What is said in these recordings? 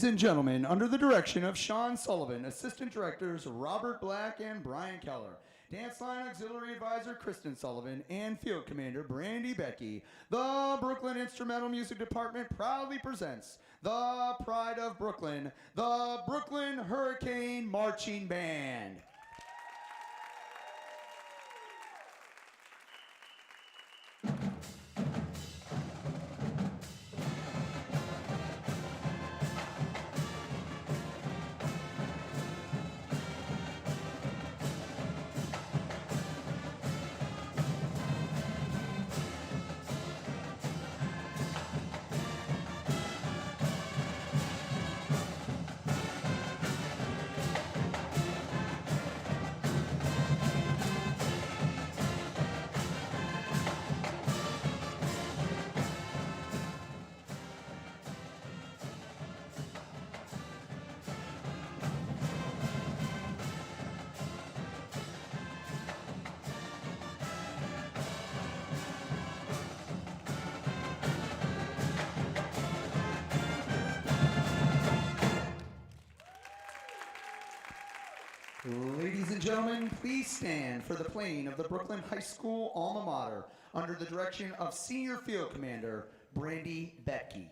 Ladies and gentlemen, under the direction of Sean Sullivan, Assistant Directors Robert Black and Brian Keller, Dance Line Auxiliary Advisor Kristen Sullivan, and Field Commander Brandy Becky, the Brooklyn Instrumental Music Department proudly presents the Pride of Brooklyn, the Brooklyn Hurricane Marching Band. Ladies and gentlemen, please stand for the playing of the Brooklyn High School alma mater under the direction of Senior Field Commander Brandy Becky.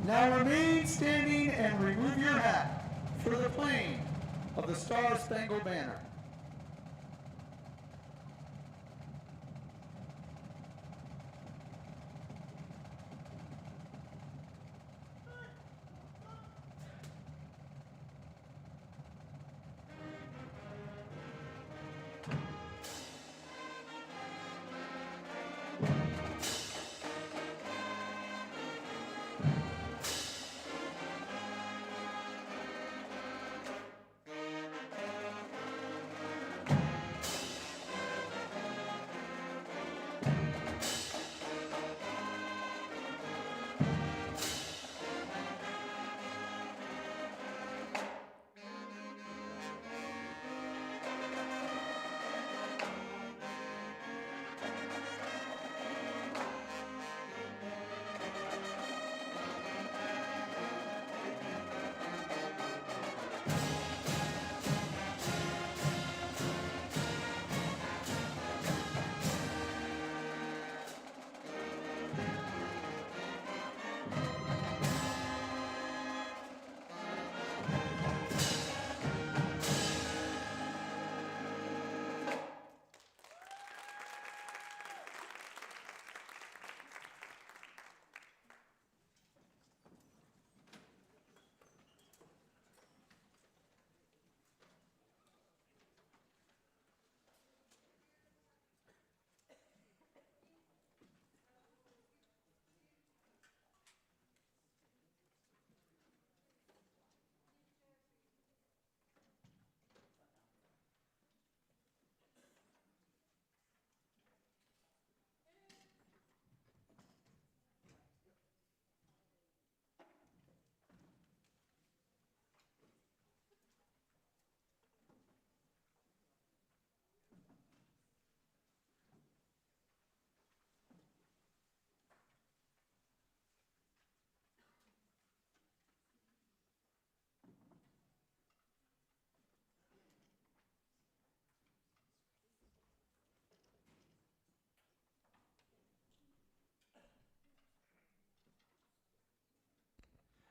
Now remain standing and remove your hat for the playing of the Star-Spangled Banner.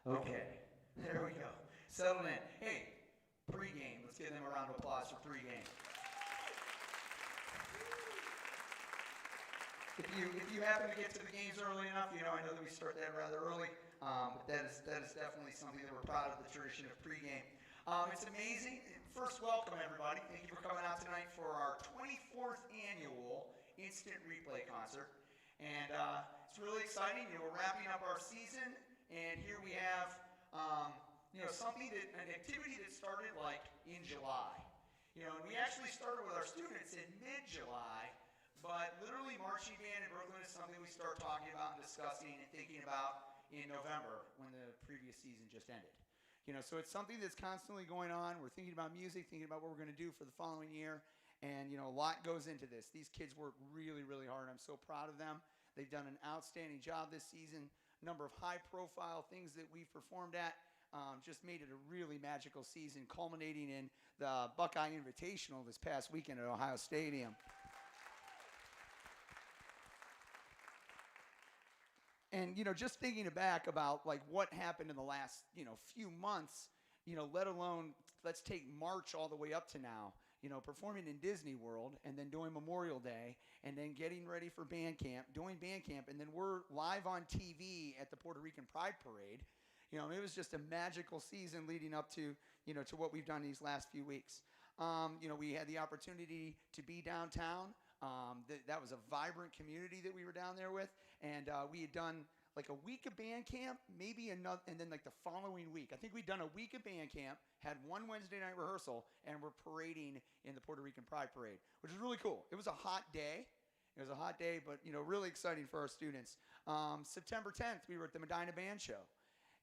Okay, there we go. Settle in. Hey, pregame. Let's give them a round of applause for pregame. If you happen to get to the games early enough, I know that we start that rather early, but that is definitely something that we're proud of, the tradition of pregame. It's amazing. First, welcome everybody. Thank you for coming out tonight for our 24th annual Instant Replay concert, and it's really exciting. We're wrapping up our season, and here we have an activity that started like in July. And we actually started with our students in mid-July. But literally, marching band in Brooklyn is something we start talking about and discussing and thinking about in November when the previous season just ended. So it's something that's constantly going on. We're thinking about music, thinking about what we're going to do for the following year. And, a lot goes into this. These kids work really, really hard. I'm so proud of them. They've done an outstanding job this season. A number of high-profile things that we've performed at just made it a really magical season, culminating in the Buckeye Invitational this past weekend at Ohio Stadium. And, just thinking back about, like, what happened in the last, few months, let alone, let's take March all the way up to now, performing in Disney World and then doing Memorial Day and then getting ready for band camp, doing band camp, and then we're live on TV at the Puerto Rican Pride Parade. It was just a magical season leading up to, to what we've done these last few weeks. We had the opportunity to be downtown. That was a vibrant community that we were down there with, and we had done like a week of band camp, maybe another, and then like the following week. I think we'd done a week of band camp, had one Wednesday night rehearsal, and we're parading in the Puerto Rican Pride Parade, which was really cool. It was a hot day. It was a hot day, but really exciting for our students. September 10th, we were at the Medina Band Show.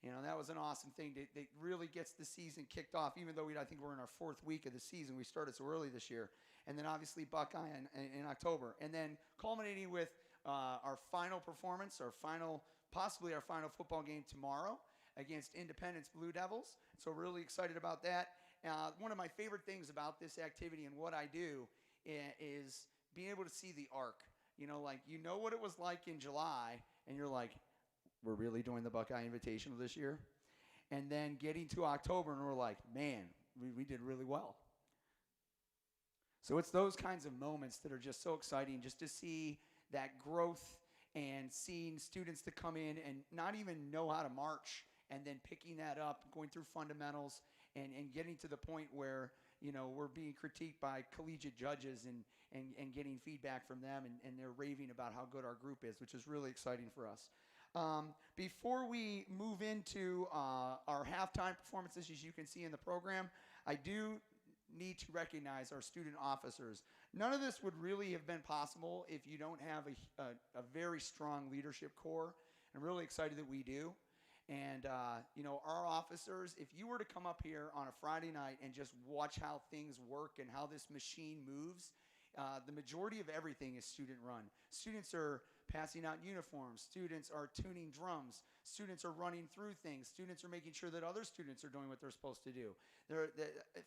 That was an awesome thing that really gets the season kicked off, even though I think we're in our 4th week of the season. We started so early this year. And then obviously Buckeye in October. And then culminating with our final performance, possibly our final football game tomorrow against Independence Blue Devils. So really excited about that. One of my favorite things about this activity and what I do is being able to see the arc. What it was like in July, and you're like, we're really doing the Buckeye Invitational this year? And then getting to October, and we're like, man, we did really well. So it's those kinds of moments that are just so exciting, just to see that growth and seeing students that come in and not even know how to march, and then picking that up, going through fundamentals, and getting to the point where, we're being critiqued by collegiate judges and getting feedback from them, and they're raving about how good our group is, which is really exciting for us. Before we move into our halftime performances, as you can see in the program, I do need to recognize our student officers. None of this would really have been possible if you don't have a very strong leadership core. I'm really excited that we do. And, our officers, if you were to come up here on a Friday night and just watch how things work and how this machine moves, the majority of everything is student run. Students are passing out uniforms. Students are tuning drums. Students are running through things. Students are making sure that other students are doing what they're supposed to do.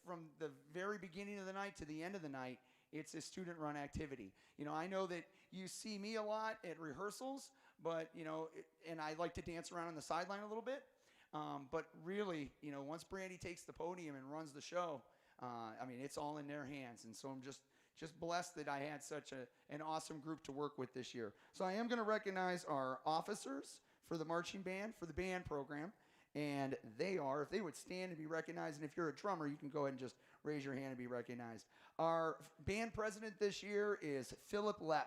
From the very beginning of the night to the end of the night, it's a student-run activity. I know that you see me a lot at rehearsals, but, and I like to dance around on the sideline a little bit. But really, once Brandy takes the podium and runs the show, it's all in their hands. And so I'm just blessed that I had such an awesome group to work with this year. So I am going to recognize our officers for the marching band, for the band program. And they are, if they would stand and be recognized, and if you're a drummer, you can go ahead and just raise your hand and be recognized. Our band president this year is Philip Lepp.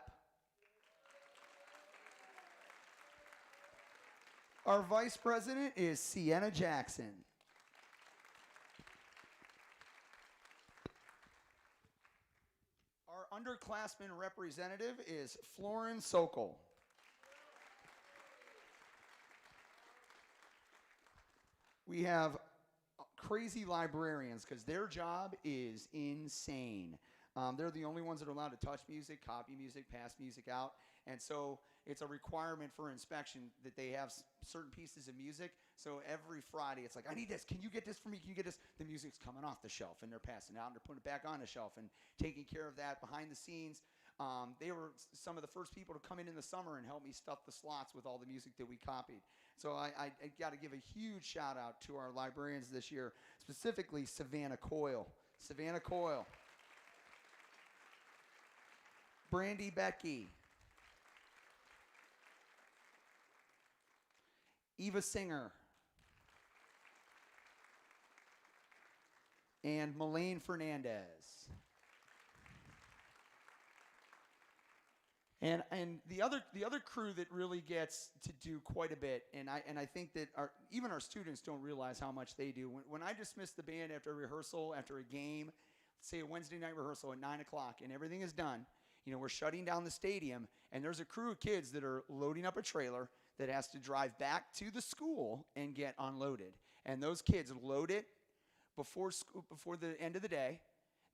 Our vice president is Sienna Jackson. Our underclassman representative is Florin Sokol. We have crazy librarians because their job is insane. They're the only ones that are allowed to touch music, copy music, pass music out. And so it's a requirement for inspection that they have certain pieces of music. So every Friday, it's like, I need this. Can you get this for me? Can you get this? The music's coming off the shelf, and they're passing it out, and they're putting it back on the shelf and taking care of that behind the scenes. They were some of the first people to come in the summer and help me stuff the slots with all the music that we copied. So I got to give a huge shout out to our librarians this year, specifically Savannah Coyle. Savannah Coyle. Brandy Becky. Eva Singer, and Melaine Fernandez. And the other crew that really gets to do quite a bit, and I think that even our students don't realize how much they do. When I dismiss the band after a rehearsal, after a game, say a Wednesday night rehearsal at 9 o'clock, and everything is done, we're shutting down the stadium, and there's a crew of kids that are loading up a trailer that has to drive back to the school and get unloaded. And those kids load it before the end of the day.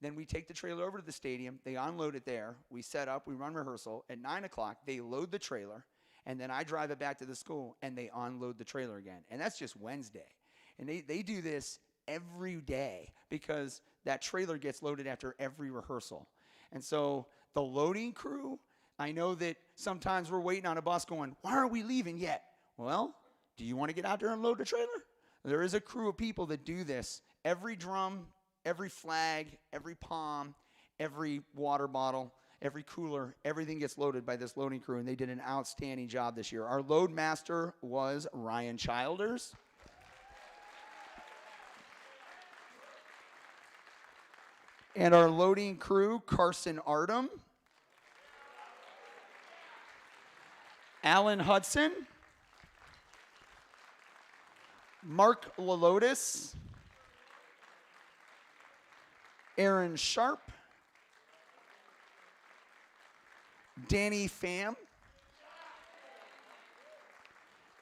Then we take the trailer over to the stadium. They unload it there. We set up. We run rehearsal. At 9 o'clock, they load the trailer. And then I drive it back to the school, and they unload the trailer again. And that's just Wednesday. And they do this every day because that trailer gets loaded after every rehearsal. And so the loading crew, I know that sometimes we're waiting on a bus going, why aren't we leaving yet? Well, do you want to get out there and load the trailer? There is a crew of people that do this. Every drum, every flag, every palm, every water bottle, every cooler, everything gets loaded by this loading crew, and they did an outstanding job this year. Our load master was Ryan Childers. And our loading crew, Carson Artem, Alan Hudson, Mark Lalotis, Aaron Sharp, Danny Pham,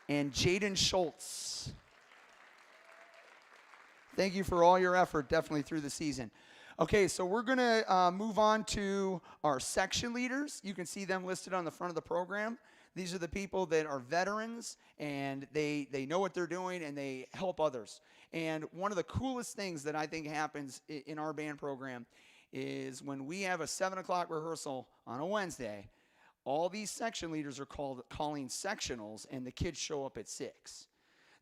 and Jaden Schultz. Thank you for all your effort, definitely through the season. Okay, so we're going to move on to our section leaders. You can see them listed on the front of the program. These are the people that are veterans, and they know what they're doing, and they help others. And one of the coolest things that I think happens in our band program is when we have a 7 o'clock rehearsal on a Wednesday, all these section leaders are calling sectionals, and the kids show up at 6.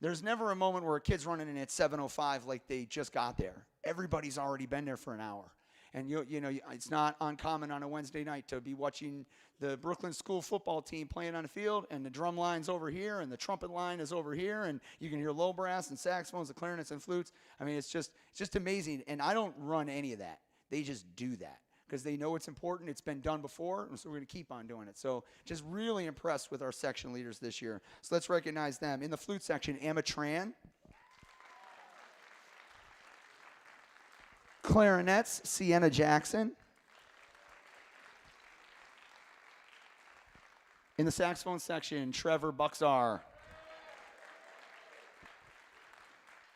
There's never a moment where a kid's running in at 7:05 like they just got there. Everybody's already been there for an hour. And it's not uncommon on a Wednesday night to be watching the Brooklyn school football team playing on the field, and the drum line's over here, and the trumpet line is over here, and you can hear low brass and saxophones and clarinets and flutes. I mean, it's just amazing. And I don't run any of that. They just do that because they know it's important. It's been done before, and so we're going to keep on doing it. So just really impressed with our section leaders this year. So let's recognize them. In the flute section, Emma Tran. Clarinets, Sienna Jackson. In the saxophone section, Trevor Buxar.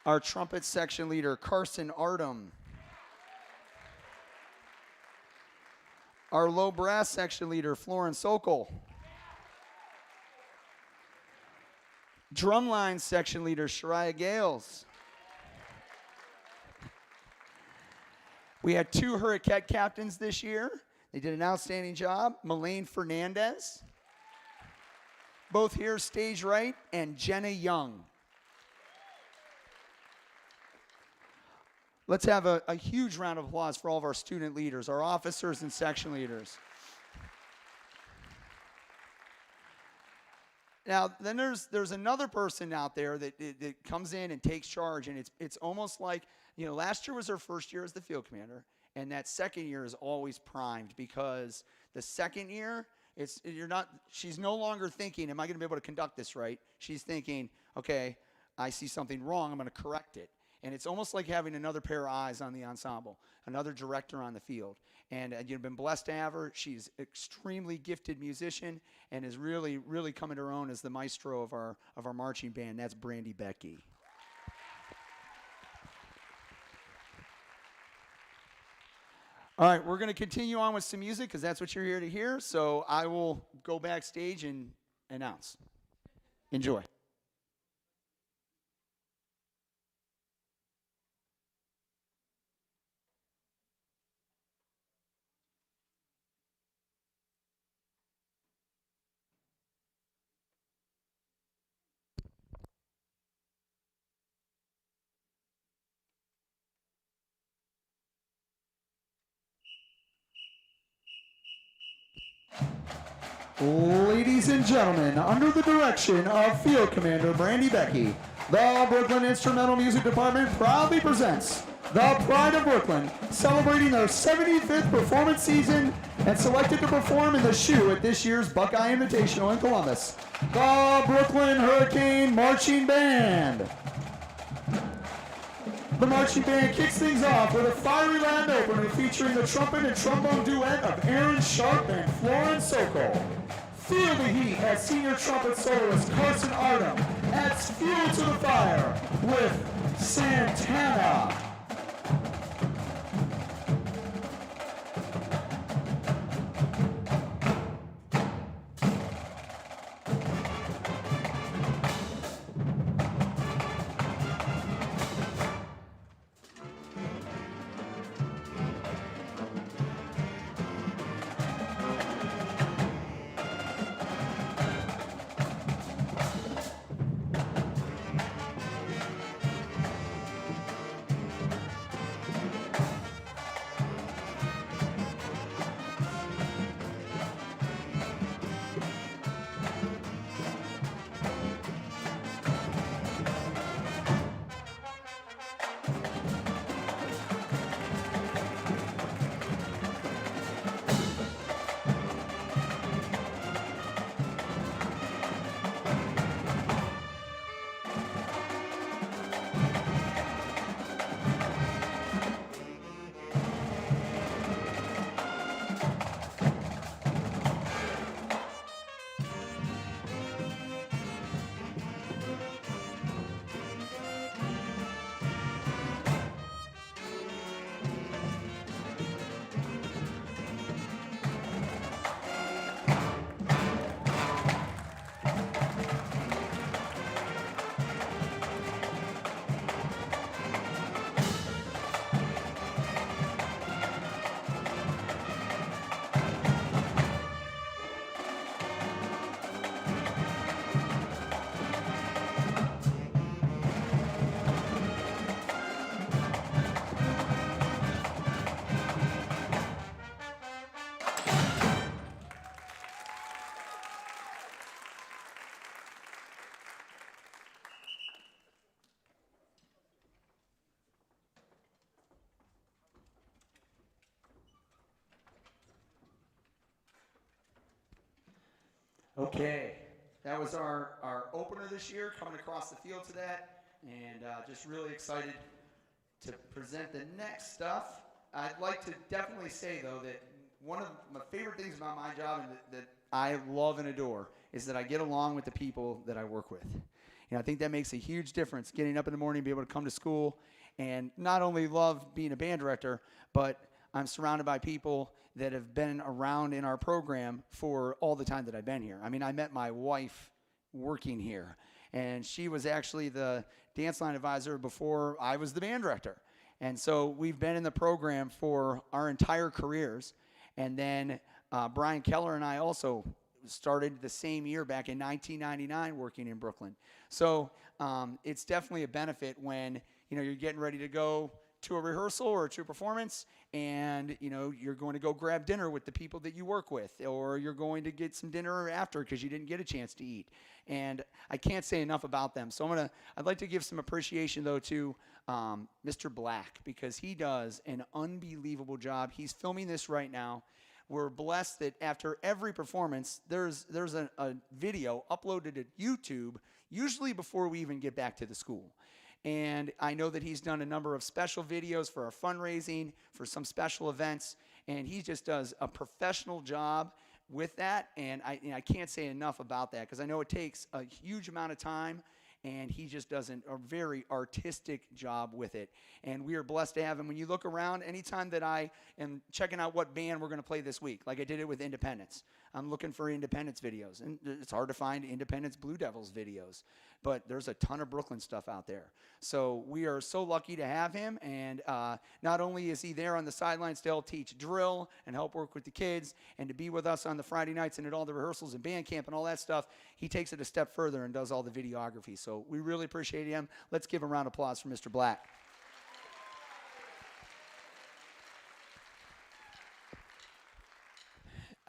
Our trumpet section leader, Carson Artem. Our low brass section leader, Florence Sokol. Drumline section leader, Shariah Gales. We had 2 Hurricane captains this year. They did an outstanding job. Melaine Fernandez, both here stage right, and Jenna Young. Let's have a huge round of applause for all of our student leaders, our officers and section leaders. Now, then there's another person out there that comes in and takes charge, and it's almost like, last year was her first year as the field commander, and that second year is always primed because the second year, she's no longer thinking, am I going to be able to conduct this right? She's thinking, okay, I see something wrong, I'm going to correct it. And it's almost like having another pair of eyes on the ensemble, another director on the field. And you've been blessed to have her. She's an extremely gifted musician and is really, really coming to her own as the maestro of our marching band. That's Brandy Becky. All right, we're going to continue on with some music because that's what you're here to hear. So I will go backstage and announce. Enjoy. Ladies and gentlemen, under the direction of Field Commander Brandy Becky, the Brooklyn Instrumental Music Department proudly presents the Pride of Brooklyn, celebrating their 75th performance season and selected to perform in the shoe at this year's Buckeye Invitational in Columbus, the Brooklyn Hurricane Marching Band. The marching band kicks things off with a fiery Latin opener featuring the trumpet and trombone duet of Aaron Sharp and Florence Sokol. Feel the heat as senior trumpet soloist Carson Artem adds fuel to the fire with Santana. Okay, that was our opener this year, coming across the field to that, and just really excited to present the next stuff. I'd like to definitely say, though, that one of my favorite things about my job and that I love and adore is that I get along with the people that I work with. I think that makes a huge difference, getting up in the morning, be able to come to school, and not only love being a band director, but I'm surrounded by people that have been around in our program for all the time that I've been here. I mean, I met my wife working here, and she was actually the dance line advisor before I was the band director. And so we've been in the program for our entire careers. And then Brian Keller and I also started the same year back in 1999 working in Brooklyn. So it's definitely a benefit when you're getting ready to go to a rehearsal or to a performance, and you're going to go grab dinner with the people that you work with, or you're going to get some dinner after because you didn't get a chance to eat. And I can't say enough about them. So I'd like to give some appreciation though to Mr. Black, because he does an unbelievable job. He's filming this right now. We're blessed that after every performance, there's a video uploaded to YouTube, usually before we even get back to the school. And I know that he's done a number of special videos for our fundraising, for some special events, and he just does a professional job with that. And I can't say enough about that, because I know it takes a huge amount of time, and he just does a very artistic job with it. And we are blessed to have him. When you look around, anytime that I am checking out what band we're going to play this week, like I did it with Independence, I'm looking for Independence videos. And it's hard to find Independence Blue Devils videos, but there's a ton of Brooklyn stuff out there. So we are so lucky to have him. And not only is he there on the sidelines to help teach drill and help work with the kids and to be with us on the Friday nights and at all the rehearsals and band camp and all that stuff, he takes it a step further and does all the videography. So we really appreciate him. Let's give a round of applause for Mr. Black.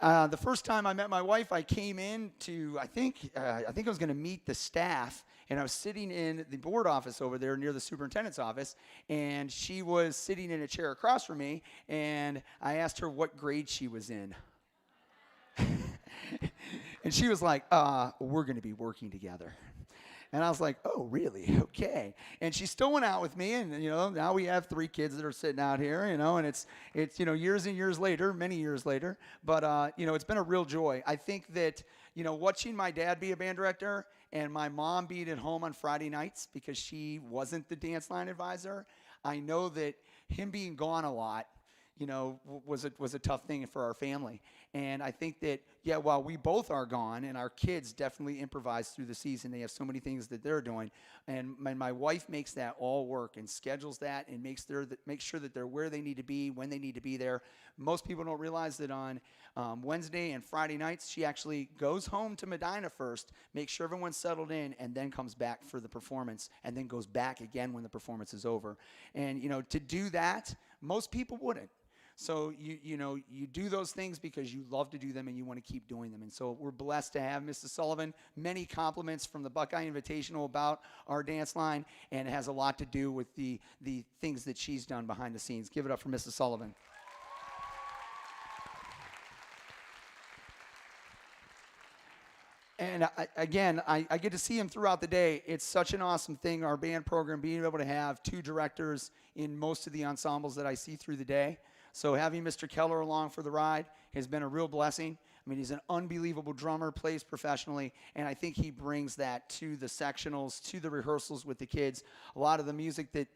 The first time I met my wife, I came in to, I think I was going to meet the staff, and I was sitting in the board office over there near the superintendent's office, and she was sitting in a chair across from me, and I asked her what grade she was in. And she was like, we're going to be working together. And I was like, oh, really? Okay. And she still went out with me, and, now we have 3 kids that are sitting out here, and it's years and years later, many years later. But, it's been a real joy. I think that, watching my dad be a band director and my mom being at home on Friday nights because she wasn't the dance line advisor, I know that him being gone a lot, was a tough thing for our family. And I think that, while we both are gone, and our kids definitely improvise through the season, they have so many things that they're doing, and my wife makes that all work and schedules that and makes sure that they're where they need to be, when they need to be there. Most people don't realize that on Wednesday and Friday nights, she actually goes home to Medina first, makes sure everyone's settled in, and then comes back for the performance, and then goes back again when the performance is over. And, to do that, most people wouldn't. So you do those things because you love to do them and you want to keep doing them. And so we're blessed to have Mrs. Sullivan. Many compliments from the Buckeye Invitational about our dance line, and it has a lot to do with the things that she's done behind the scenes. Give it up for Mrs. Sullivan. And I get to see him throughout the day. It's such an awesome thing, our band program, being able to have 2 directors in most of the ensembles that I see through the day. So having Mr. Keller along for the ride has been a real blessing. I mean, he's an unbelievable drummer, plays professionally, and I think he brings that to the sectionals, to the rehearsals with the kids. A lot of the music that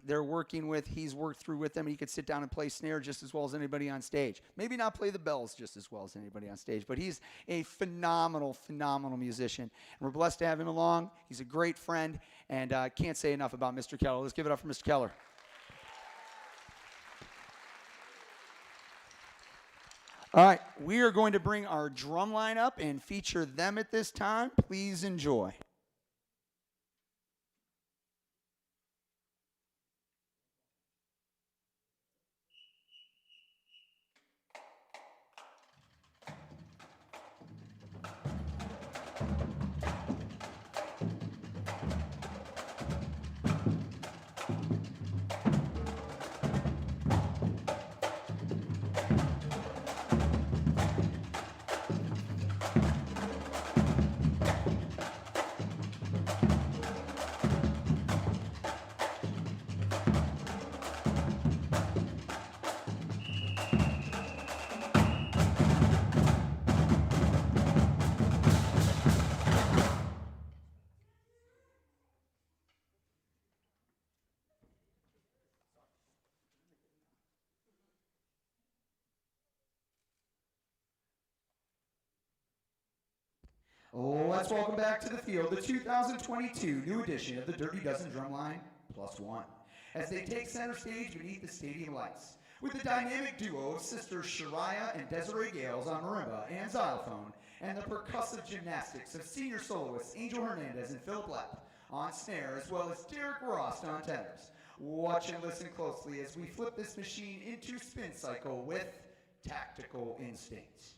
they're working with, he's worked through with them. He could sit down and play snare just as well as anybody on stage. Maybe not play the bells just as well as anybody on stage, but he's a phenomenal, phenomenal musician. And we're blessed to have him along. He's a great friend, and I can't say enough about Mr. Keller. Let's give it up for Mr. Keller. All right, we are going to bring our drum line up and feature them at this time. Please enjoy. Let's welcome back to the field the 2022 new edition of the Dirty Dozen Drumline +1, as they take center stage beneath the stadium lights, with the dynamic duo of sisters Shariah and Desiree Gales on marimba and xylophone, and the percussive gymnastics of senior soloists Angel Hernandez and Philip Lepp on snare, as well as Derek Rost on tenors. Watch and listen closely as we flip this machine into spin cycle with tactical instincts.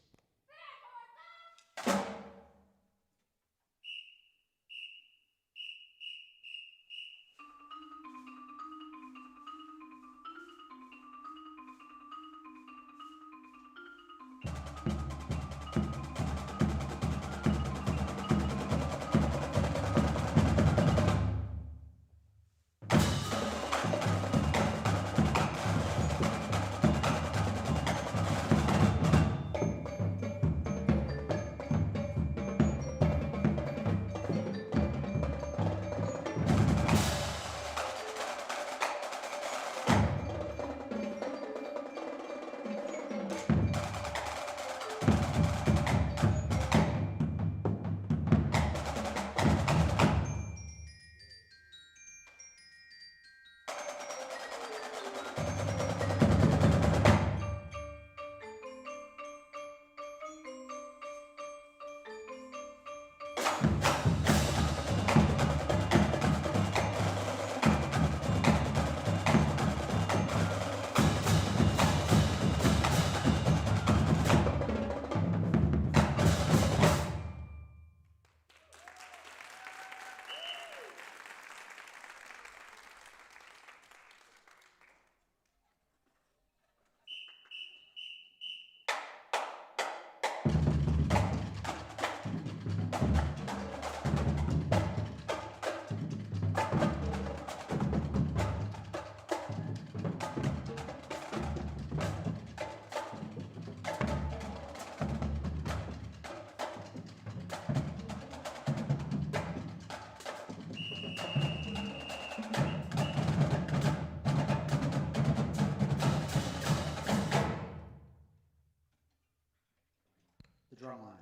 The drum line.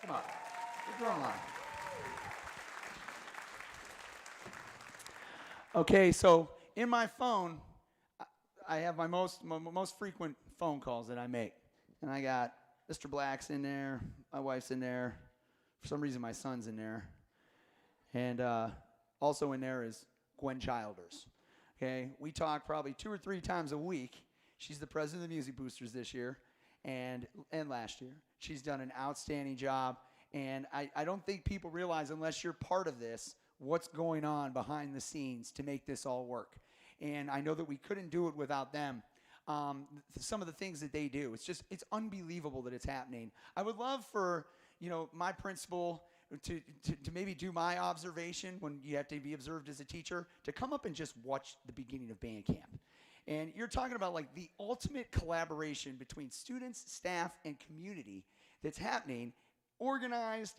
Come on. The drum line. Okay, so in my phone, I have my most frequent phone calls that I make. And I got Mr. Black's in there, my wife's in there, for some reason my son's in there. And also in there is Gwen Childers. Okay, we talk probably 2 or 3 times a week. She's the president of the Music Boosters this year and last year. She's done an outstanding job. And I don't think people realize, unless you're part of this, what's going on behind the scenes to make this all work. And I know that we couldn't do it without them. Some of the things that they do, it's unbelievable that it's happening. I would love for, my principal to maybe do my observation when you have to be observed as a teacher, to come up and just watch the beginning of band camp. And you're talking about like the ultimate collaboration between students, staff, and community that's happening, organized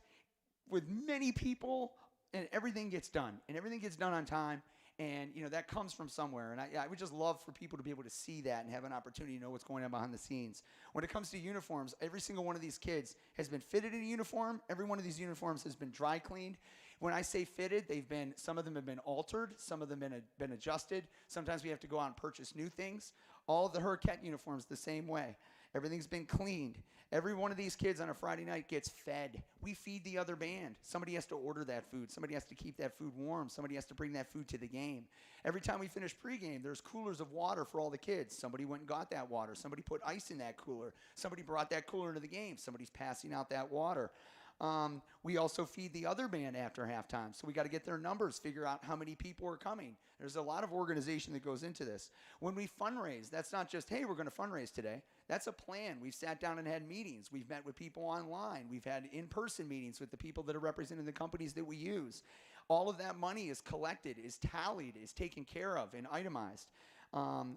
with many people, and everything gets done. And everything gets done on time. And, that comes from somewhere. And I would just love for people to be able to see that and have an opportunity to know what's going on behind the scenes. When it comes to uniforms, every single one of these kids has been fitted in a uniform. Every one of these uniforms has been dry cleaned. When I say fitted, some of them have been altered. Some of them have been adjusted. Sometimes we have to go out and purchase new things. All of the Hurricane uniforms the same way. Everything's been cleaned. Every one of these kids on a Friday night gets fed. We feed the other band. Somebody has to order that food. Somebody has to keep that food warm. Somebody has to bring that food to the game. Every time we finish pregame, there's coolers of water for all the kids. Somebody went and got that water. Somebody put ice in that cooler. Somebody brought that cooler into the game. Somebody's passing out that water. We also feed the other band after halftime. So we got to get their numbers, figure out how many people are coming. There's a lot of organization that goes into this. When we fundraise, that's not just, hey, we're going to fundraise today. That's a plan. We've sat down and had meetings. We've met with people online. We've had in-person meetings with the people that are representing the companies that we use. All of that money is collected, is tallied, is taken care of, and itemized.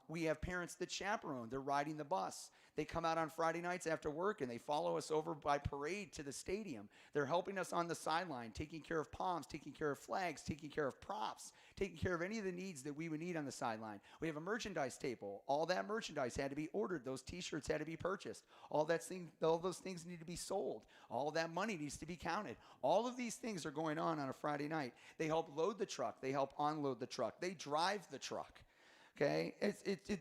We have parents that chaperone. They're riding the bus. They come out on Friday nights after work and they follow us over by parade to the stadium. They're helping us on the sideline, taking care of palms, taking care of flags, taking care of props, taking care of any of the needs that we would need on the sideline. We have a merchandise table. All that merchandise had to be ordered. Those T-shirts had to be purchased. All those things need to be sold. All that money needs to be counted. All of these things are going on a Friday night. They help load the truck. They help unload the truck. They drive the truck. Okay,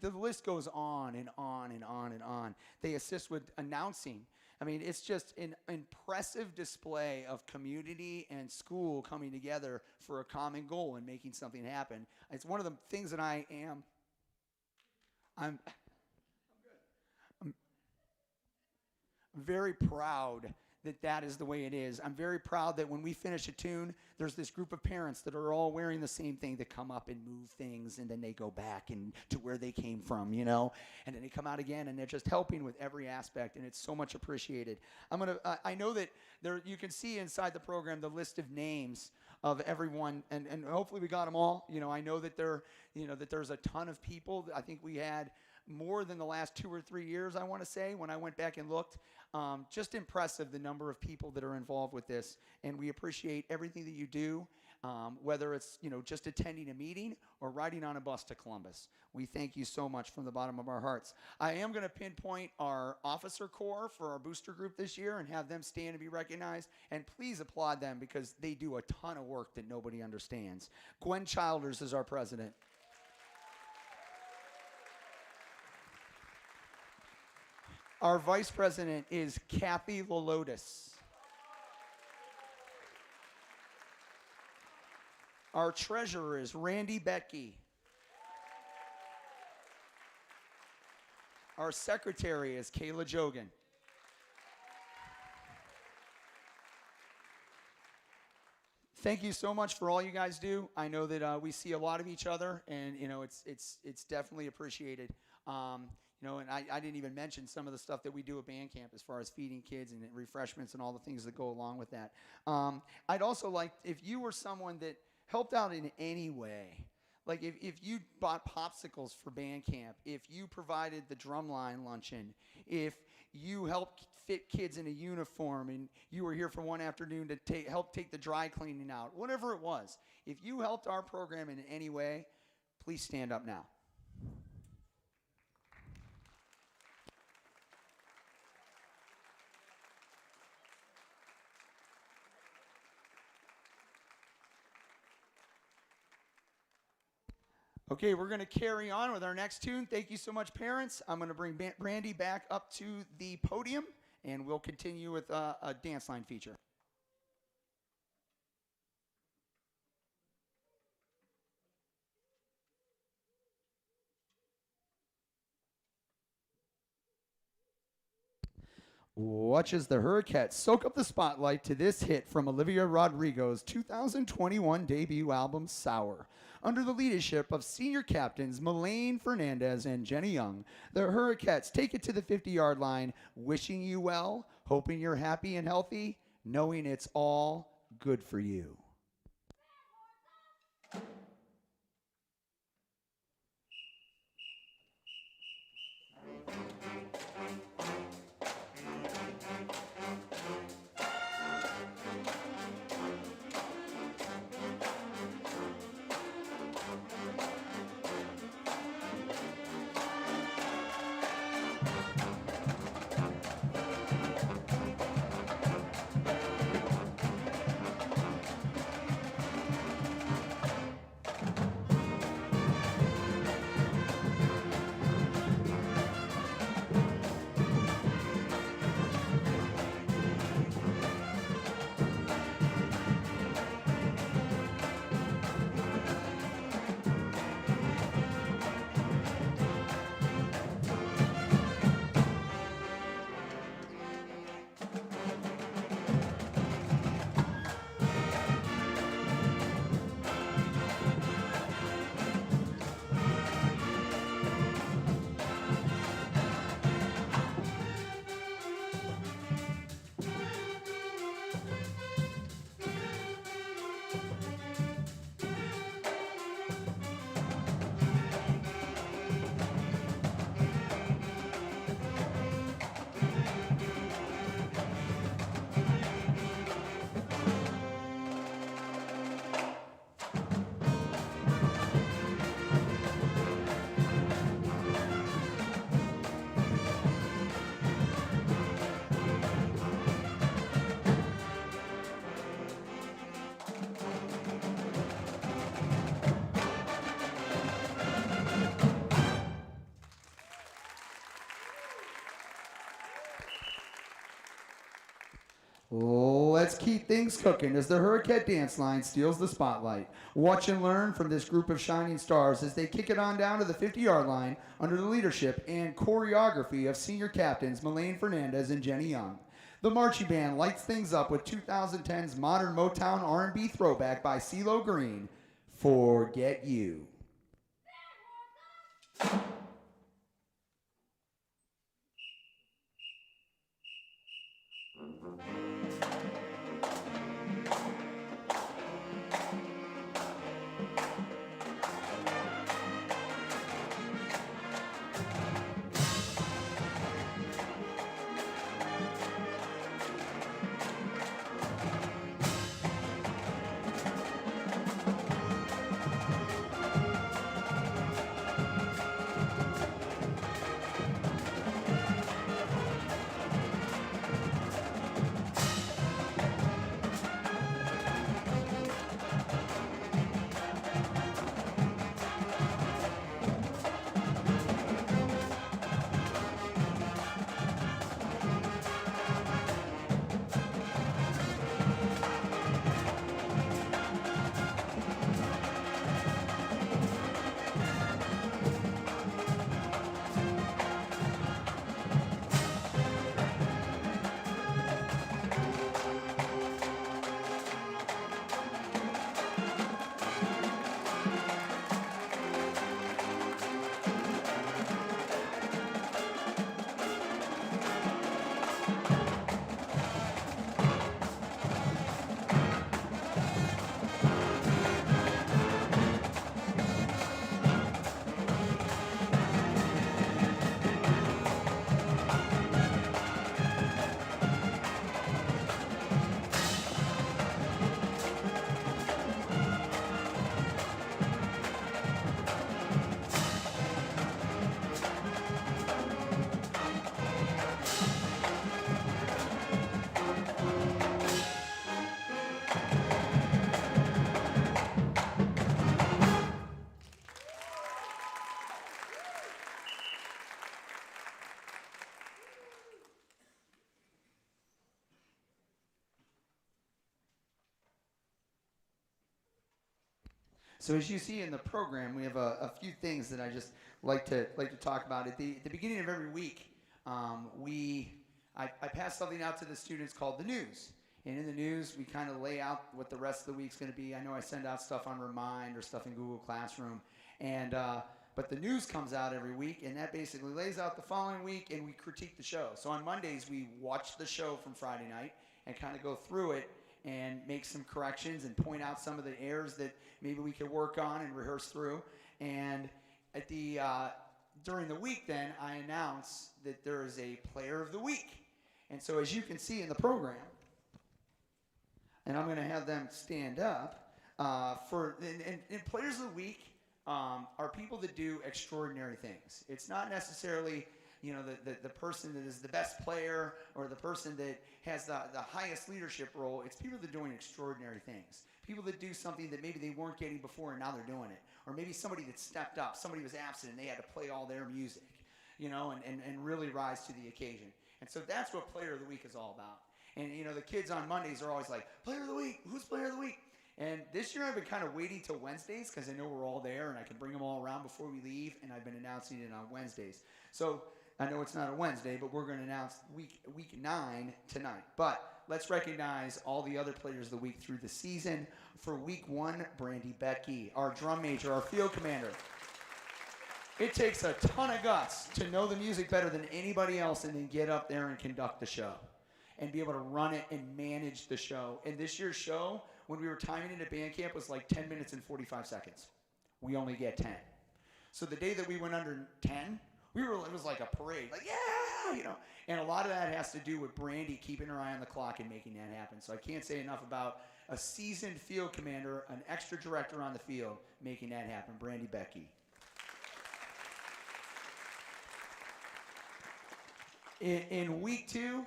the list goes on and on and on and on. They assist with announcing. I mean, it's just an impressive display of community and school coming together for a common goal and making something happen. It's one of the things that I'm very proud that is the way it is. I'm very proud that when we finish a tune, there's this group of parents that are all wearing the same thing that come up and move things, and then they go back and to where they came from, and then they come out again, and they're just helping with every aspect, and it's so much appreciated. I know that you can see inside the program the list of names of everyone, and hopefully we got them all. I know that there's a ton of people. I think we had more than the last 2 or 3 years, I want to say, when I went back and looked. Just impressive, the number of people that are involved with this, and we appreciate everything that you do, whether it's just attending a meeting or riding on a bus to Columbus. We thank you so much from the bottom of our hearts. I am going to pinpoint our officer corps for our booster group this year and have them stand and be recognized, and please applaud them because they do a ton of work that nobody understands. Gwen Childers is our president. Our vice president is Kathy Lolotis. Our treasurer is Randy Betke. Our secretary is Kayla Jogan. Thank you so much for all you guys do. I know that we see a lot of each other, and it's definitely appreciated. You know, and I didn't even mention some of the stuff that we do at band camp as far as feeding kids and refreshments and all the things that go along with that. I'd also like, if you were someone that helped out in any way, like if you bought popsicles for band camp, if you provided the drumline luncheon, if you helped fit kids in a uniform and you were here for one afternoon to help take the dry cleaning out, whatever it was, if you helped our program in any way, please stand up now. Okay, we're going to carry on with our next tune. Thank you so much, parents. I'm going to bring Brandy back up to the podium, and we'll continue with a dance line feature. Watch as the Hurricanes soak up the spotlight to this hit from Olivia Rodrigo's 2021 debut album, Sour. Under the leadership of senior captains Melaine Fernandez and Jenny Young, the Hurricanes take it to the 50-yard line, wishing you well, hoping you're happy and healthy, knowing it's all good for you. Let's keep things cooking as the Hurricane Dance Line steals the spotlight. Watch and learn from this group of shining stars as they kick it on down to the 50-yard line under the leadership and choreography of senior captains Melaine Fernandez and Jenny Young. The marching band lights things up with 2010's modern Motown R&B throwback by CeeLo Green, Forget You. So as you see in the program, we have a few things that I just like to talk about. At the beginning of every week, I pass something out to the students called the news. And in the news, we kind of lay out what the rest of the week's going to be. I know I send out stuff on Remind or stuff in Google Classroom. And but the news comes out every week, and that basically lays out the following week, and we critique the show. So on Mondays, we watch the show from Friday night and kind of go through it and make some corrections and point out some of the errors that maybe we could work on and rehearse through. And at the during the week, then, I announce that there is a Player of the Week. And so as you can see in the program, and I'm going to have them stand up, and Players of the Week are people that do extraordinary things. It's not necessarily, you know, the person that is the best player or the person that has the highest leadership role. It's people that are doing extraordinary things. People that do something that maybe they weren't getting before and now they're doing it. Or maybe somebody that stepped up, somebody was absent and they had to play all their music, you know, and really rise to the occasion. And so that's what Player of the Week is all about. And, you know, the kids on Mondays are always like, Player of the Week, who's Player of the Week? And this year I've been kind of waiting till Wednesdays because I know we're all there and I can bring them all around before we leave, and I've been announcing it on Wednesdays. So I know it's not a Wednesday, but we're going to announce week 9 tonight. But let's recognize all the other Players of the Week through the season. For week 1, Brandy Becky, our drum major, our field commander. It takes a ton of guts to know the music better than anybody else and then get up there and conduct the show and be able to run it and manage the show. And this year's show, when we were timing it at band camp, was like 10 minutes and 45 seconds. We only get 10. So the day that we went under 10, it was like a parade, like, yeah, you know. And a lot of that has to do with Brandy keeping her eye on the clock and making that happen. So I can't say enough about a seasoned field commander, an extra director on the field, making that happen, Brandy Becky. In week 2, you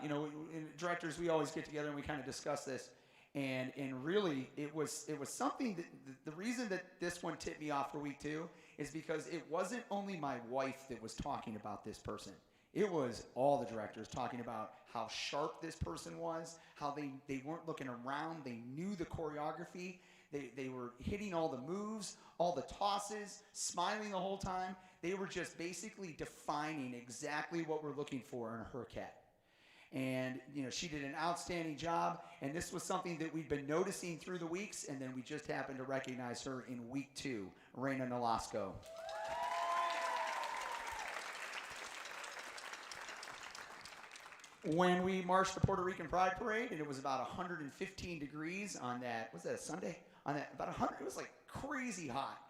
know, in directors, we always get together and we kind of discuss this. And really, it was something that the reason that this one tipped me off for week 2 is because it wasn't only my wife that was talking about this person. It was all the directors talking about how sharp this person was, how they weren't looking around, they knew the choreography, they were hitting all the moves, all the tosses, smiling the whole time. They were just basically defining exactly what we're looking for in a Hurcat. And, you know, she did an outstanding job, and this was something that we've been noticing through the weeks, and then we just happened to recognize her in week 2, Reina Nolasco. When we marched the Puerto Rican Pride Parade, and it was about 115 degrees on that, was that a Sunday? On that, about 100, it was like crazy hot.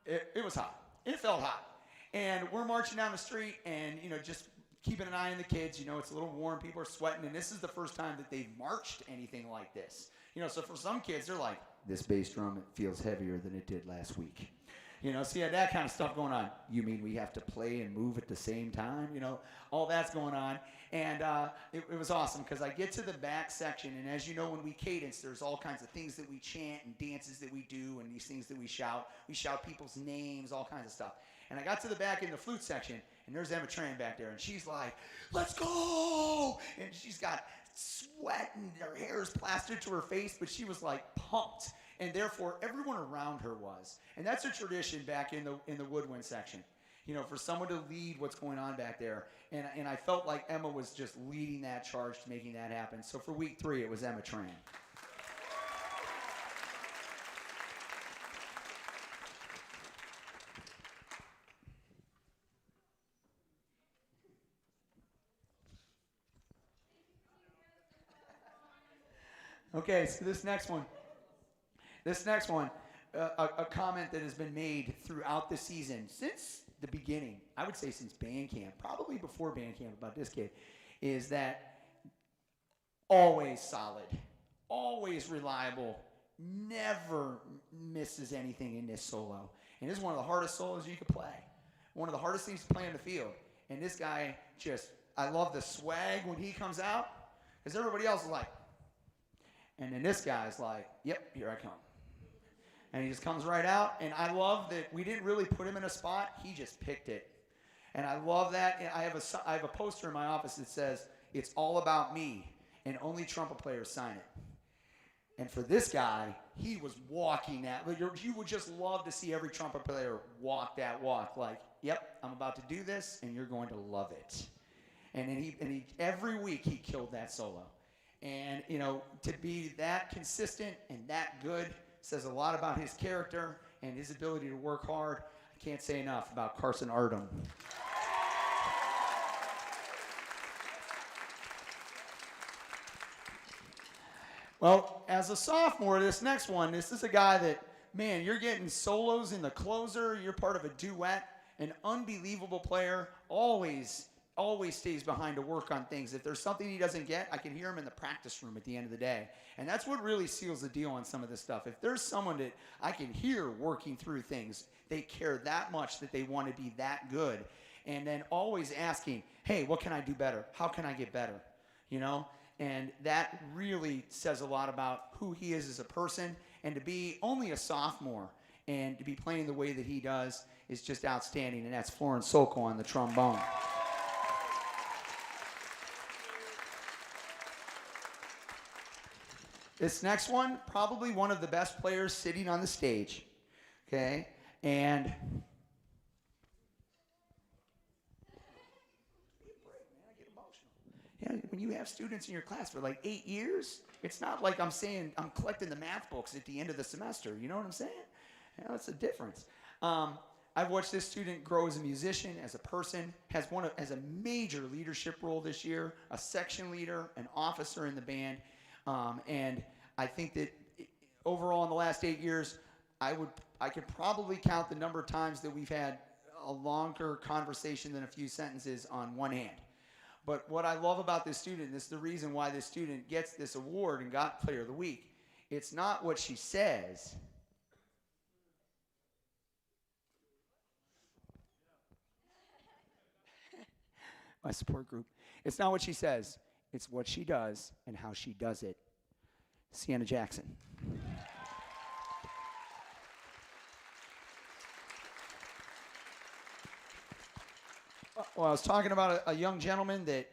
It was hot. It felt hot. And we're marching down the street and, you know, just keeping an eye on the kids. You know, it's a little warm. People are sweating. And this is the first time that they've marched anything like this. You know, so for some kids, they're like, this bass drum, it feels heavier than it did last week. You know, so you had that kind of stuff going on. You mean we have to play and move at the same time? You know, all that's going on. And it was awesome because I get to the back section, and as you know, when we cadence, there's all kinds of things that we chant and dances that we do and these things that we shout. We shout people's names, all kinds of stuff. And I got to the back in the flute section, and there's Emma Tran back there, and she's like, let's go! And she's got sweat, and her hair is plastered to her face, but she was like pumped. And therefore, everyone around her was. And that's a tradition back in the woodwind section. You know, for someone to lead what's going on back there. And I felt like Emma was just leading that charge to making that happen. So for week 3, it was Emma Tran. Okay, so this next one, a comment that has been made throughout the season since the beginning, I would say since band camp, probably before band camp about this kid, is that always solid, always reliable, never misses anything in this solo. And this is one of the hardest solos you could play. One of the hardest things to play in the field. And this guy just, I love the swag when he comes out, because everybody else is like, and then this guy's like, yep, here I come. And he just comes right out. And I love that we didn't really put him in a spot. He just picked it. And I love that. And I have a poster in my office that says, it's all about me. And only trumpet players sign it. And for this guy, he was walking that. You would just love to see every trumpet player walk that walk. Like, yep, I'm about to do this, and you're going to love it. And he every week he killed that solo. And, to be that consistent and that good says a lot about his character and his ability to work hard. I can't say enough about Carson Ardum. Well, as a sophomore, this next one, this is a guy that, man, you're getting solos in the closer. You're part of a duet. An unbelievable player. Always stays behind to work on things. If there's something he doesn't get, I can hear him in the practice room at the end of the day. And that's what really seals the deal on some of this stuff. If there's someone that I can hear working through things, they care that much that they want to be that good. And then always asking, hey, what can I do better? How can I get better? And that really says a lot about who he is as a person. And to be only a sophomore and to be playing the way that he does is just outstanding. And that's Florence Sokol on the trombone. This next one, probably one of the best players sitting on the stage. Okay? And when you have students in your class for like 8 years, it's not like I'm saying I'm collecting the math books at the end of the semester. You know what I'm saying? That's the difference. I've watched this student grow as a musician, as a person, has a major leadership role this year, a section leader, an officer in the band. And I think that overall in the last 8 years, I could probably count the number of times that we've had a longer conversation than a few sentences on one hand. But what I love about this student, this is the reason why this student gets this award and got Player of the Week. It's not what she says. My support group. It's not what she says. It's what she does and how she does it. Sienna Jackson. Well, I was talking about a young gentleman that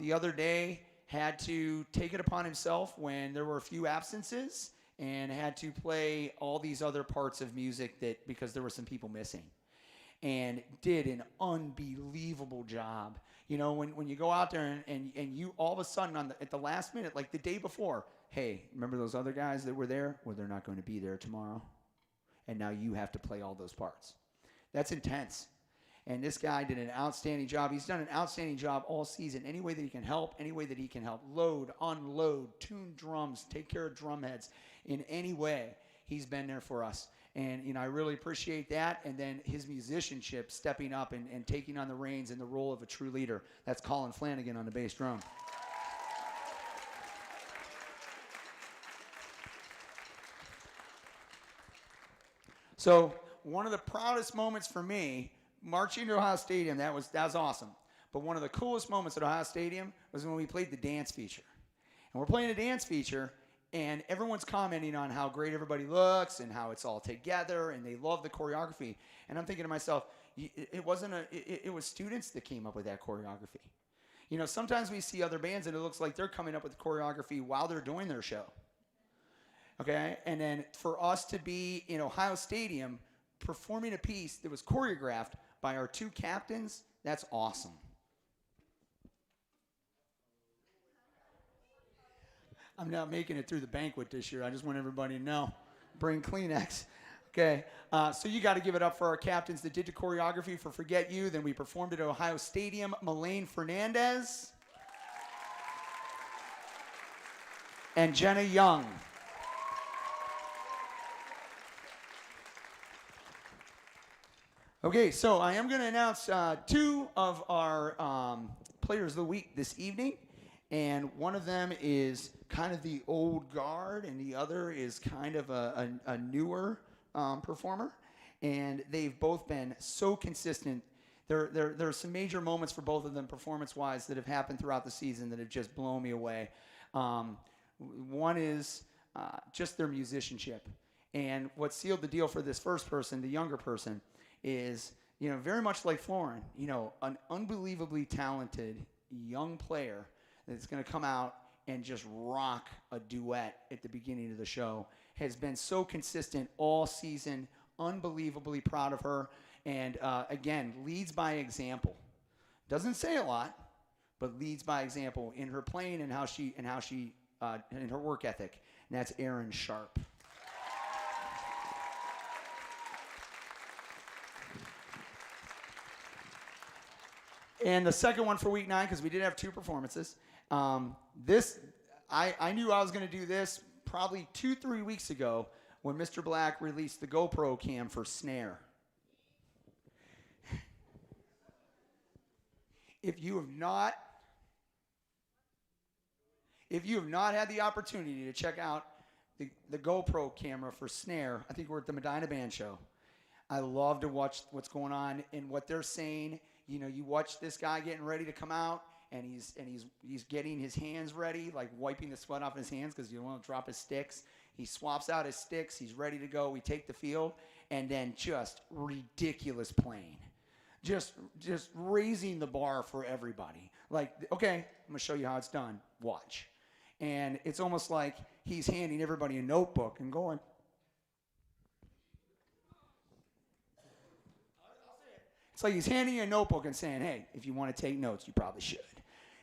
the other day had to take it upon himself when there were a few absences and had to play all these other parts of music because there were some people missing, and did an unbelievable job. When you go out there and you all of a sudden at the last minute, like the day before, hey, remember those other guys that were there? Well, they're not going to be there tomorrow. And now you have to play all those parts. That's intense. And this guy did an outstanding job. He's done an outstanding job all season. Any way that he can help, any way that he can help. Load, unload, tune drums, take care of drum heads. In any way, he's been there for us. And, I really appreciate that. And then his musicianship, stepping up and taking on the reins and the role of a true leader. That's Colin Flanagan on the bass drum. So one of the proudest moments for me, marching to Ohio Stadium, that was awesome. But one of the coolest moments at Ohio Stadium was when we played the dance feature. And we're playing a dance feature, and everyone's commenting on how great everybody looks and how it's all together, and they love the choreography. And I'm thinking to myself, it was students that came up with that choreography. Sometimes we see other bands, and it looks like they're coming up with the choreography while they're doing their show. Okay? And then for us to be in Ohio Stadium performing a piece that was choreographed by our two captains, that's awesome. I'm not making it through the banquet this year. I just want everybody to know. Bring Kleenex. Okay, so you got to give it up for our captains that did the choreography for Forget You. Then we performed at Ohio Stadium. Melaine Fernandez and Jenna Young. Okay, so I am going to announce two of our Players of the Week this evening. And one of them is kind of the old guard, and the other is kind of a newer performer. And they've both been so consistent. There are some major moments for both of them performance-wise that have happened throughout the season that have just blown me away. One is just their musicianship. And what sealed the deal for this first person, the younger person, is, very much like Florin, an unbelievably talented young player that's going to come out and just rock a duet at the beginning of the show. Has been so consistent all season. Unbelievably proud of her. And again, leads by example. Doesn't say a lot, but leads by example in her playing and how she in her work ethic. And that's Erin Sharp. And the second one for week 9, because we did have 2 performances. I knew I was going to do this probably 2-3 weeks ago when Mr. Black released the GoPro cam for Snare. If you have not had the opportunity to check out the GoPro camera for Snare, I think we're at the Medina Band Show. I love to watch what's going on and what they're saying. You know, you watch this guy getting ready to come out, and he's getting his hands ready, like wiping the sweat off his hands because you don't want to drop his sticks. He swaps out his sticks. He's ready to go. We take the field, and then just ridiculous playing. Just raising the bar for everybody. Like, okay, I'm going to show you how it's done. Watch. And it's almost like he's handing everybody a notebook and going. It's like he's handing you a notebook and saying, hey, if you want to take notes, you probably should.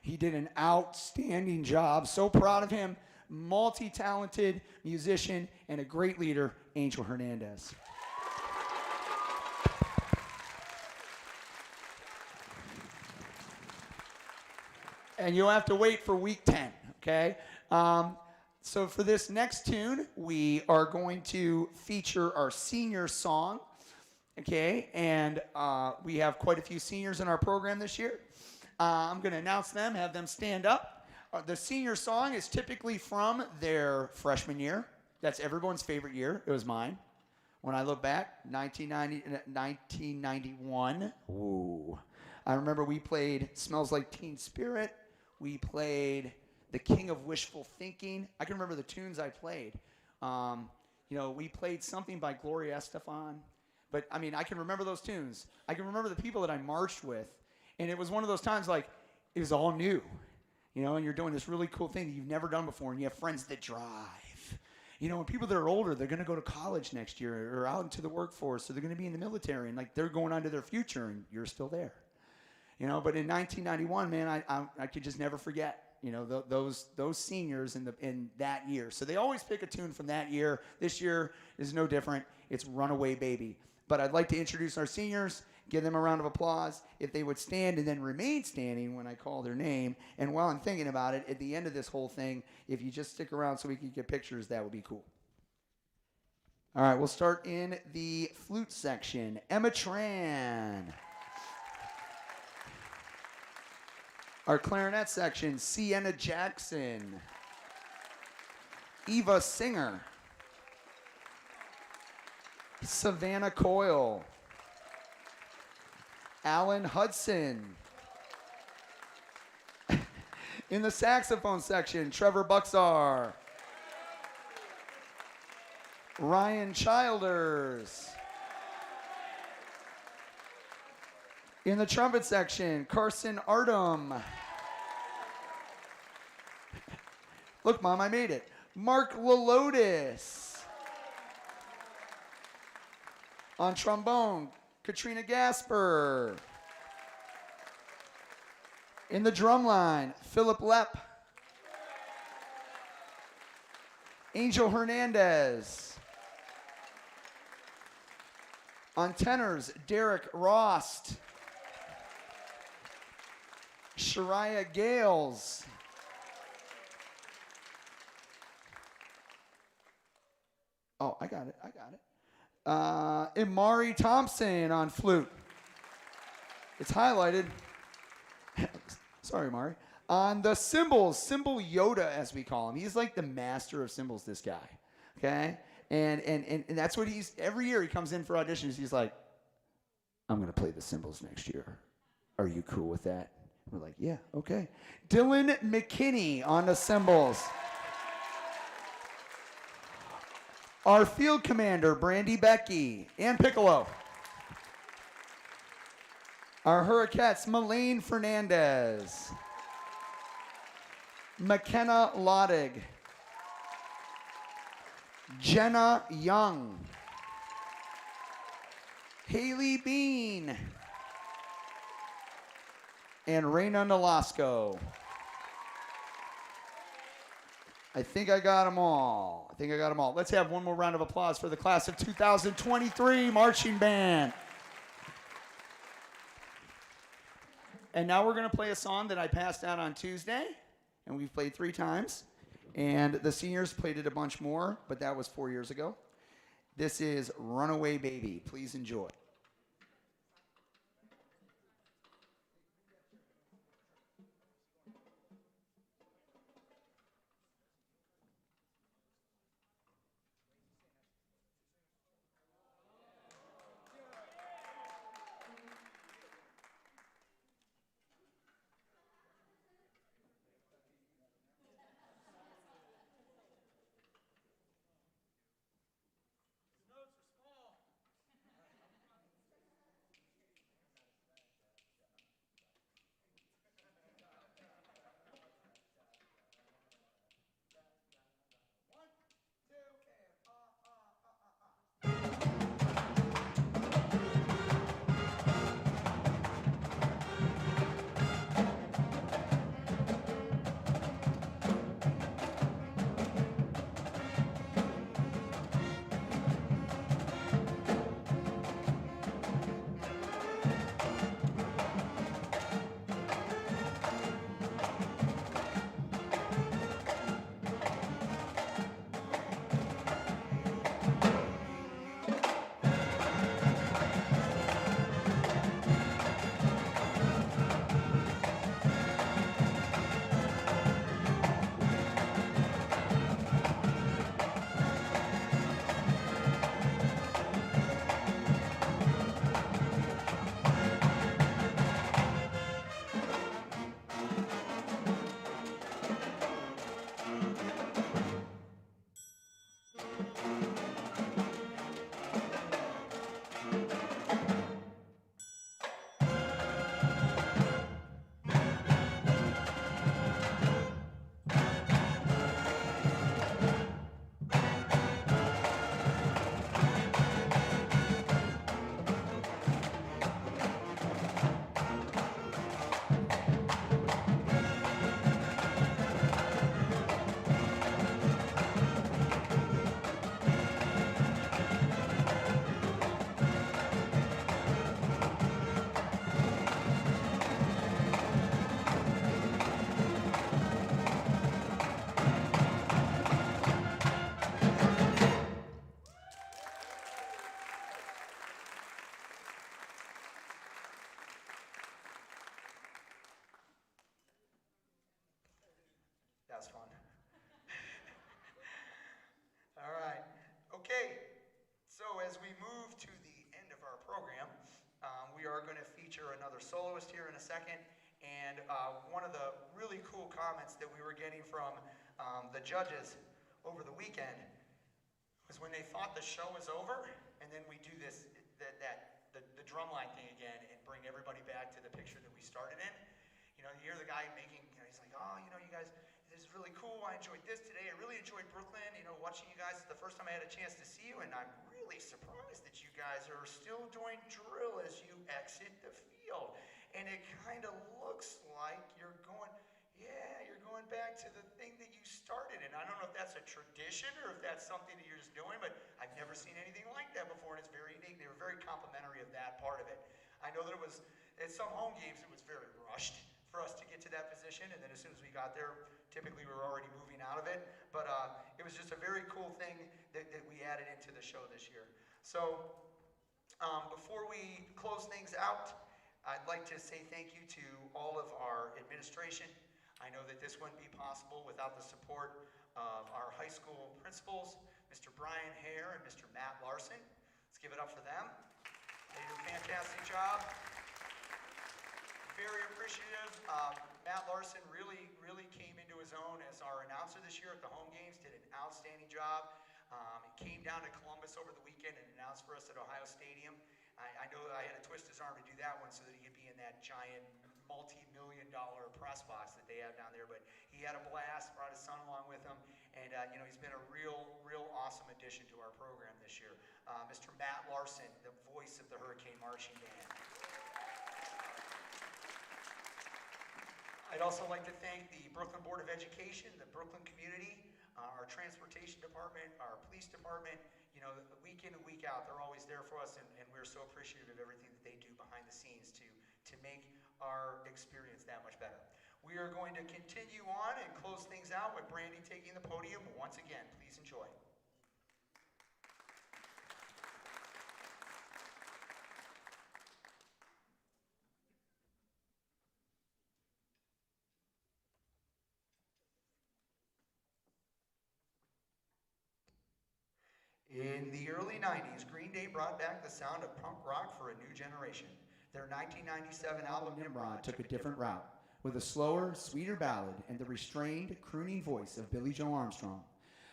He did an outstanding job. So proud of him. Multi-talented musician and a great leader, Angel Hernandez. And you'll have to wait for week 10, okay? So for this next tune, we are going to feature our senior song, okay? And we have quite a few seniors in our program this year. I'm going to announce them, have them stand up. The senior song is typically from their freshman year. That's everyone's favorite year. It was mine. When I look back, 1991. Ooh. I remember we played Smells Like Teen Spirit. We played The King of Wishful Thinking. I can remember the tunes I played. We played something by Gloria Estefan. But, I mean, I can remember those tunes. I can remember the people that I marched with. And it was one of those times, like, it was all new. And you're doing this really cool thing that you've never done before, and you have friends that drive. And people that are older, they're going to go to college next year or out into the workforce, so they're going to be in the military, and, like, they're going on to their future, and you're still there. But in 1991, man, I could just never forget, those seniors in that year. So they always pick a tune from that year. This year is no different. It's Runaway Baby. But I'd like to introduce our seniors, give them a round of applause. If they would stand and then remain standing when I call their name. And while I'm thinking about it, at the end of this whole thing, if you just stick around so we can get pictures, that would be cool. All right, we'll start in the flute section. Emma Tran. Our clarinet section, Sienna Jackson. Eva Singer. Savannah Coyle. Alan Hudson. In the saxophone section, Trevor Buxar. Ryan Childers. In the trumpet section, Carson Artem. Look, Mom, I made it. Mark Lalotis. On trombone, Katrina Gasper. In the drum line, Philip Lepp. Angel Hernandez. On tenors, Derek Rost. Shariah Gales. Oh, I got it. Imari Thompson on flute. It's highlighted. Sorry, Imari. On the cymbals, Cymbal Yoda, as we call him. He's like the master of cymbals, this guy. Okay? And that's what every year he comes in for auditions. He's like, I'm going to play the cymbals next year. Are you cool with that? We're like, yeah, okay. Dylan McKinney on the cymbals. Our field commander, Brandy Becky, and Piccolo. Our Hurricanes, Melaine Fernandez. McKenna Lodig, Jenna Young, Haley Bean, and Raina Nolasco. I think I got them all. Let's have one more round of applause for the class of 2023 marching band. And now we're going to play a song that I passed out on Tuesday, and we've played 3 times. And the seniors played it a bunch more, but that was 4 years ago. This is Runaway Baby. Please enjoy. That was fun. All right. Okay. So as we move to the end of our program, we are going to feature another soloist here in a second. And one of the really cool comments that we were getting from the judges over the weekend was when they thought the show was over, and then we do this, the drumline thing again, and bring everybody back to the picture that we started in. You know, you hear the guy making, he's like, oh, you guys, this is really cool. I enjoyed this today. I really enjoyed Brooklyn. Watching you guys is the first time I had a chance to see you, and I'm really surprised that you guys are still doing drill as you exit the field. And it kind of looks like you're going back to the thing that you started. And I don't know if that's a tradition or if that's something that you're just doing, but I've never seen anything like that before, and it's very unique. They were very complimentary of that part of it. I know that it was, at some home games, it was very rushed for us to get to that position, and then as soon as we got there, typically we were already moving out of it. But it was just a very cool thing that we added into the show this year. So before we close things out, I'd like to say thank you to all of our administration. I know that this wouldn't be possible without the support of our high school principals, Mr. Brian Hare and Mr. Matt Larson. Let's give it up for them. They did a fantastic job. Very appreciative. Matt Larson really came into his own as our announcer this year at the home games, did an outstanding job. He came down to Columbus over the weekend and announced for us at Ohio Stadium. I know that I had to twist his arm to do that one so that he could be in that giant multi-million-dollar press box that they have down there, but he had a blast. he's been a real awesome addition to our program this year. Mr. Matt Larson, the voice of the Hurricane Marching Band. I'd also like to thank the Brooklyn Board of Education, the Brooklyn community, our transportation department, our police department. Week in and week out, they're always there for us, and we're so appreciative of everything that they do behind the scenes to make our experience that much better. We are going to continue on and close things out with Brandy taking the podium once again. Please enjoy. In the early 90s, Green Day brought back the sound of punk rock for a new generation. Their 1997 album Nimrod took a different route, with a slower, sweeter ballad and the restrained, crooning voice of Billy Joe Armstrong.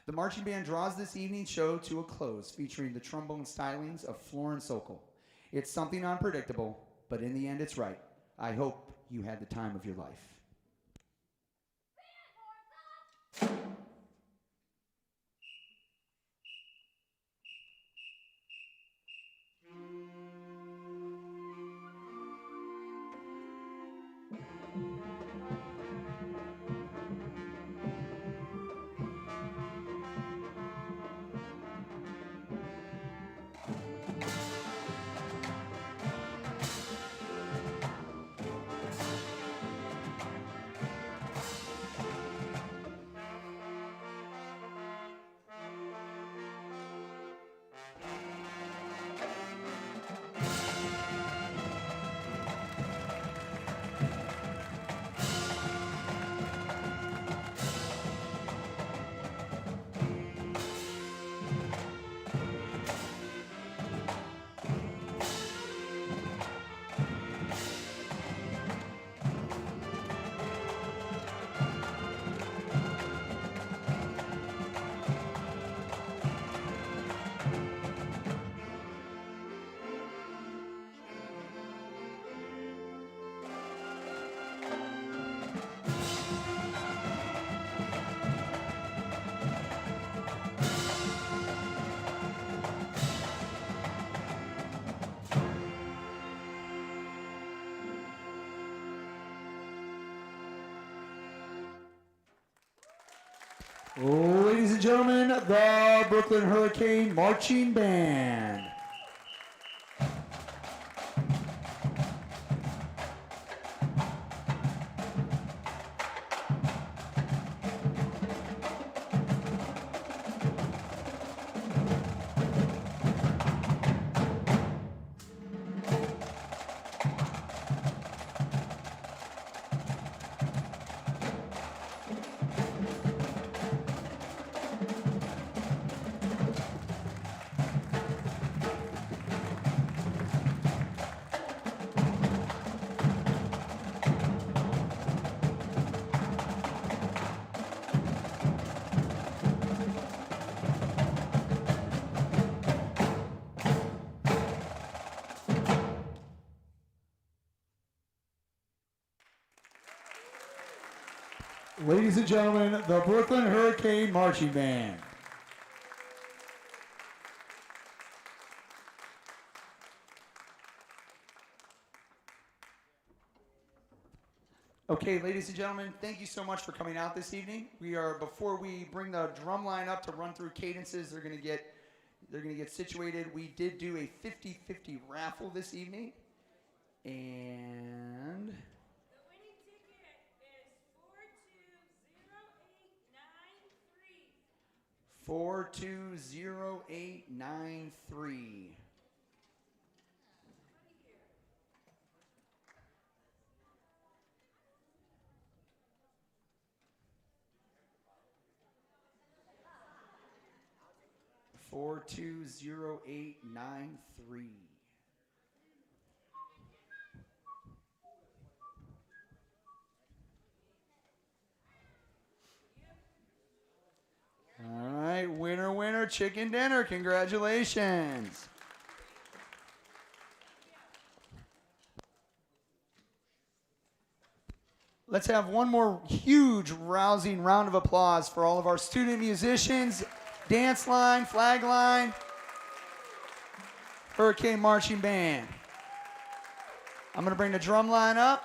The marching band draws this evening's show to a close, featuring the trombone stylings of Florence Sokol. It's something unpredictable, but in the end it's right. I hope you had the time of your life. Ladies and gentlemen, the Brooklyn Hurricane Marching Band. 'Ladies and gentlemen, the Brooklyn Hurricane Marching Band. Okay, ladies and gentlemen, thank you so much for coming out this evening. Before we bring the drum line up to run through cadences, they're gonna get situated. We did do a 50-50 raffle this evening, and the winning ticket is 420893. 420893. Four 20893. All right, winner, chicken dinner. Congratulations. Let's have one more huge, rousing round of applause for all of our student musicians, dance line, flag line, Hurricane Marching Band. I'm going to bring the drum line up.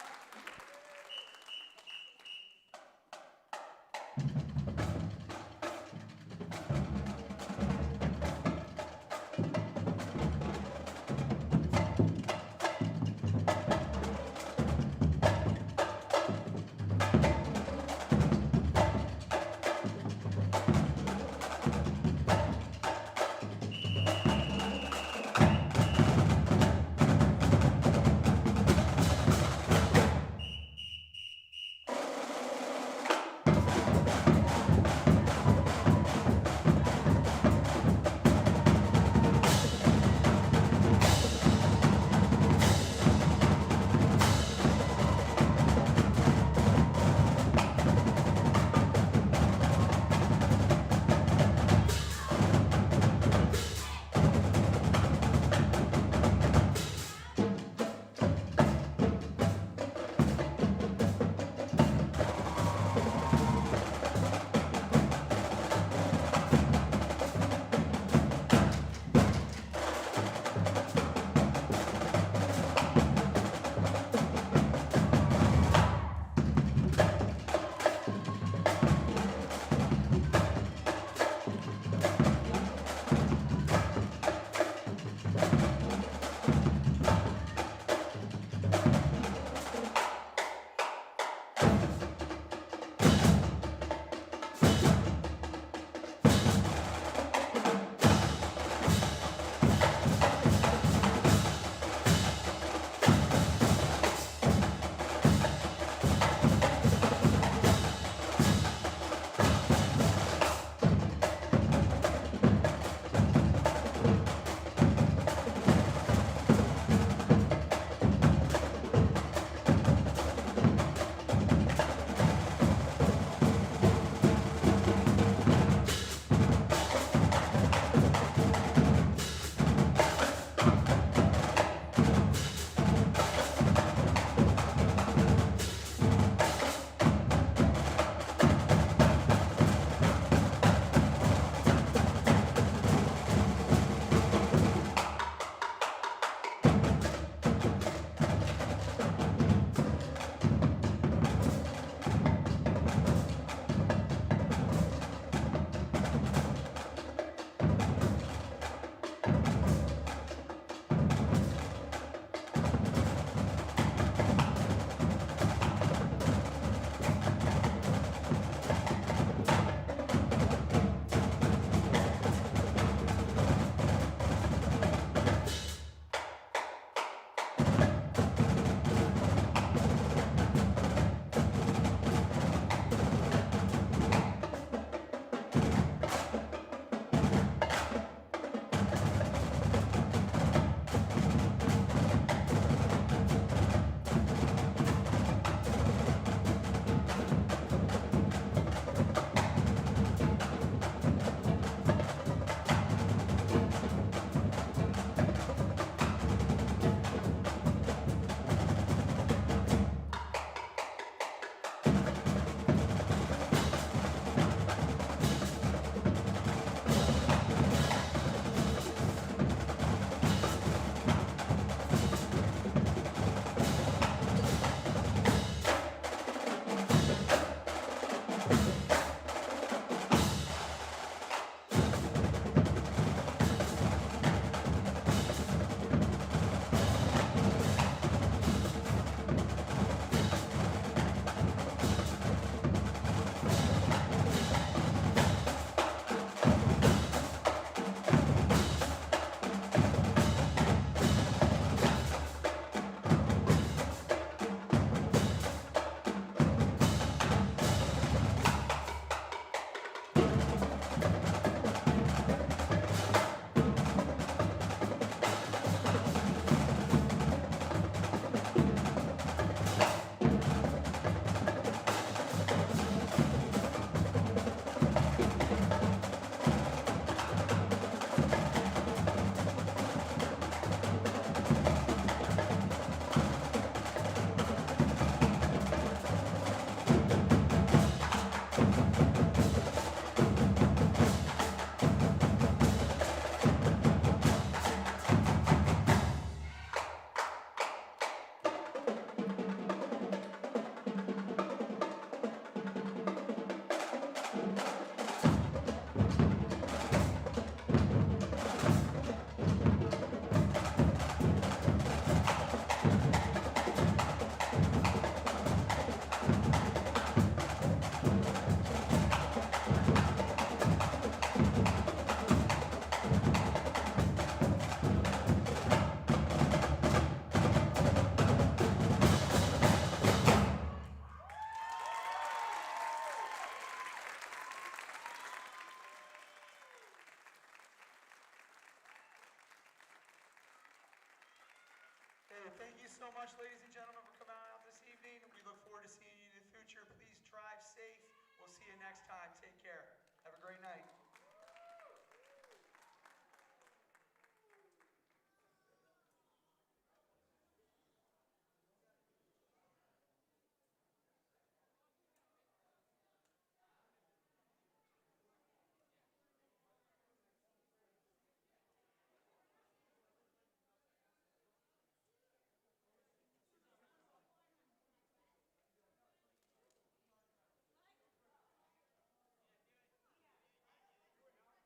so much, ladies and gentlemen, for coming out this evening. We look forward to seeing you in the future. Please drive safe. We'll see you next time. Take